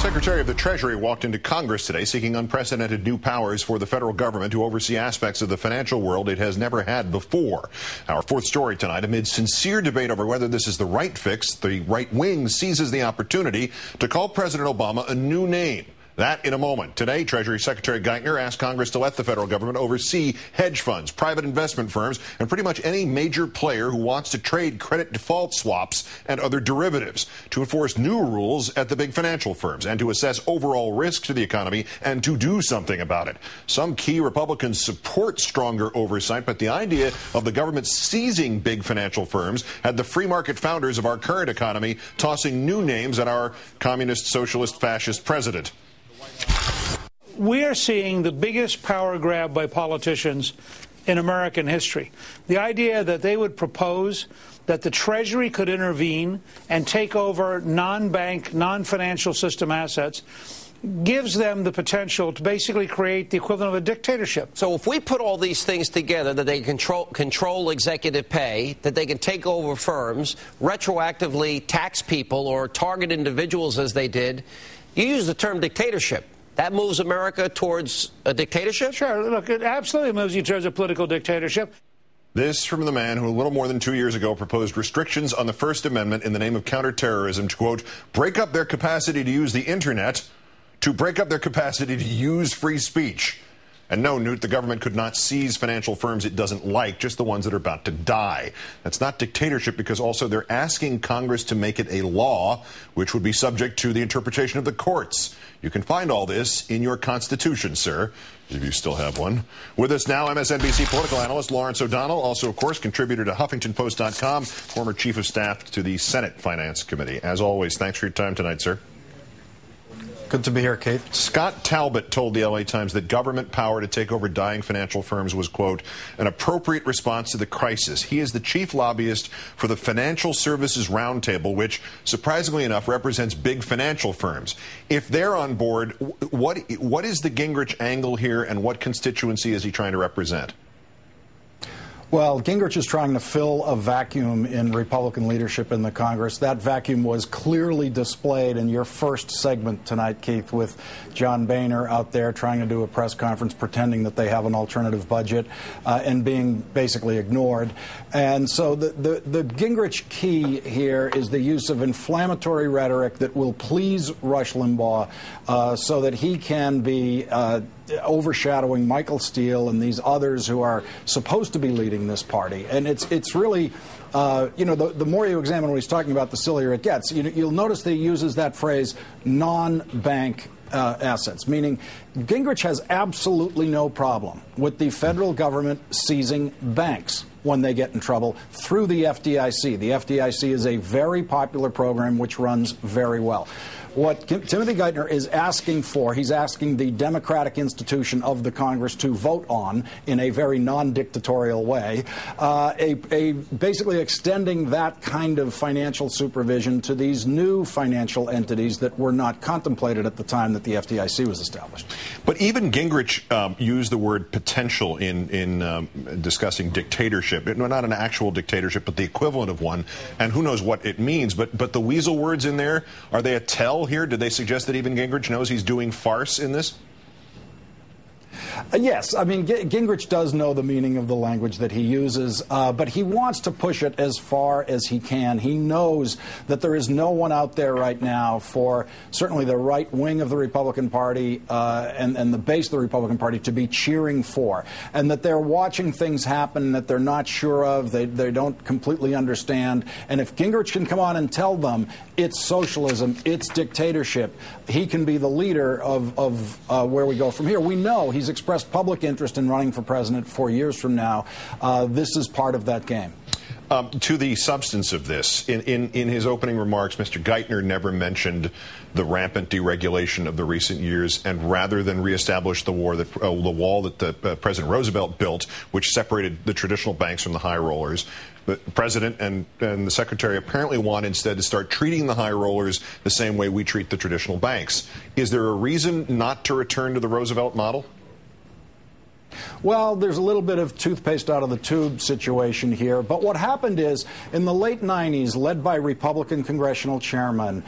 Secretary of the Treasury walked into Congress today seeking unprecedented new powers for the federal government to oversee aspects of the financial world it has never had before. Our fourth story tonight, amid sincere debate over whether this is the right fix, the right wing seizes the opportunity to call President Obama a new name. That in a moment. Today, Treasury Secretary Geithner asked Congress to let the federal government oversee hedge funds, private investment firms, and pretty much any major player who wants to trade credit default swaps and other derivatives, to enforce new rules at the big financial firms, and to assess overall risk to the economy and to do something about it. Some key Republicans support stronger oversight, but the idea of the government seizing big financial firms had the free market founders of our current economy tossing new names at our communist, socialist, fascist president. We are seeing the biggest power grab by politicians in American history. The idea that they would propose that the Treasury could intervene and take over non-bank, non-financial system assets gives them the potential to basically create the equivalent of a dictatorship. So if we put all these things together, that they control executive pay, that they can take over firms, retroactively tax people or target individuals as they did, you use the term dictatorship. That moves America towards a dictatorship? Sure. Look, it absolutely moves you towards a political dictatorship. This from the man who a little more than 2 years ago proposed restrictions on the First Amendment in the name of counterterrorism to, quote, break up their capacity to use the Internet, to break up their capacity to use free speech. And no, Newt, the government could not seize financial firms it doesn't like, just the ones that are about to die. That's not dictatorship, because also they're asking Congress to make it a law, which would be subject to the interpretation of the courts. You can find all this in your Constitution, sir, if you still have one. With us now, MSNBC political analyst Lawrence O'Donnell, also, of course, contributor to HuffingtonPost.com, former chief of staff to the Senate Finance Committee. As always, thanks for your time tonight, sir. Good to be here, Keith. Scott Talbot told the LA Times that government power to take over dying financial firms was, quote, an appropriate response to the crisis. He is the chief lobbyist for the Financial Services Roundtable, which, surprisingly enough, represents big financial firms. If they're on board, what is the Gingrich angle here, and what constituency is he trying to represent? Well, Gingrich is trying to fill a vacuum in Republican leadership in the Congress. That vacuum was clearly displayed in your first segment tonight, Keith, with John Boehner out there trying to do a press conference pretending that they have an alternative budget and being basically ignored. And so the Gingrich key here is the use of inflammatory rhetoric that will please Rush Limbaugh so that he can be overshadowing Michael Steele and these others who are supposed to be leading this party. And it's really, you know, the more you examine what he's talking about, the sillier it gets. You'll notice that he uses that phrase, non-bank assets, meaning Gingrich has absolutely no problem with the federal government seizing banks when they get in trouble through the FDIC. The FDIC is a very popular program which runs very well. What Timothy Geithner is asking for, he's asking the democratic institution of the Congress to vote on in a very non-dictatorial way, basically extending that kind of financial supervision to these new financial entities that were not contemplated at the time that the FDIC was established. But even Gingrich used the word potential in discussing dictatorship. Not an actual dictatorship, but the equivalent of one. And who knows what it means. But the weasel words in there, are they a tell here? Did they suggest that even Gingrich knows he's doing farce in this? Yes, I mean, Gingrich does know the meaning of the language that he uses, but he wants to push it as far as he can. He knows that there is no one out there right now for certainly the right wing of the Republican Party and the base of the Republican Party to be cheering for, and that they're watching things happen that they're not sure of, they don't completely understand. And if Gingrich can come on and tell them it's socialism, it's dictatorship, he can be the leader of where we go from here. We know he's expressed public interest in running for president 4 years from now. This is part of that game. To the substance of this, in his opening remarks, Mr. Geithner never mentioned the rampant deregulation of the recent years, and rather than reestablish the wall that President Roosevelt built, which separated the traditional banks from the high rollers, the president and the secretary apparently want instead to start treating the high rollers the same way we treat the traditional banks. Is there a reason not to return to the Roosevelt model? Well, there's a little bit of toothpaste out of the tube situation here. But what happened is, in the late 90s, led by Republican congressional chairmen,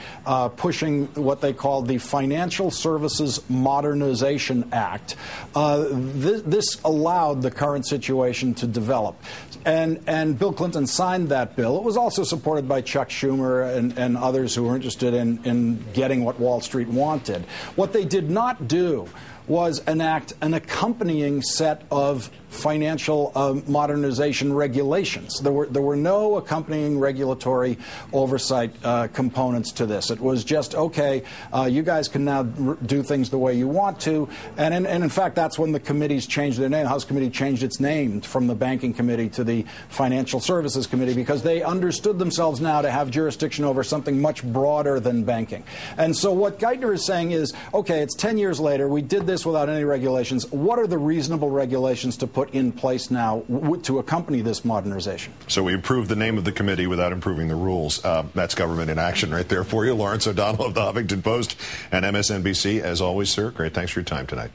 pushing what they called the Financial Services Modernization Act, this allowed the current situation to develop. And Bill Clinton signed that bill. It was also supported by Chuck Schumer and others who were interested in getting what Wall Street wanted. What they did not do was enact an accompanying set of financial modernization regulations. There were no accompanying regulatory oversight components to this. It was just, okay, you guys can now do things the way you want to. And in fact, that's when the committees changed their name. The House Committee changed its name from the Banking Committee to the Financial Services Committee, because they understood themselves now to have jurisdiction over something much broader than banking. And so what Geithner is saying is, okay, it's 10 years later. We did this without any regulations. What are the reasonable regulations to put in place now to accompany this modernization? So we improved the name of the committee without improving the rules. That's government in action right there for you. Lawrence O'Donnell of the Huffington Post and MSNBC. As always, sir, great. Thanks for your time tonight.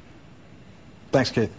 Thanks, Keith.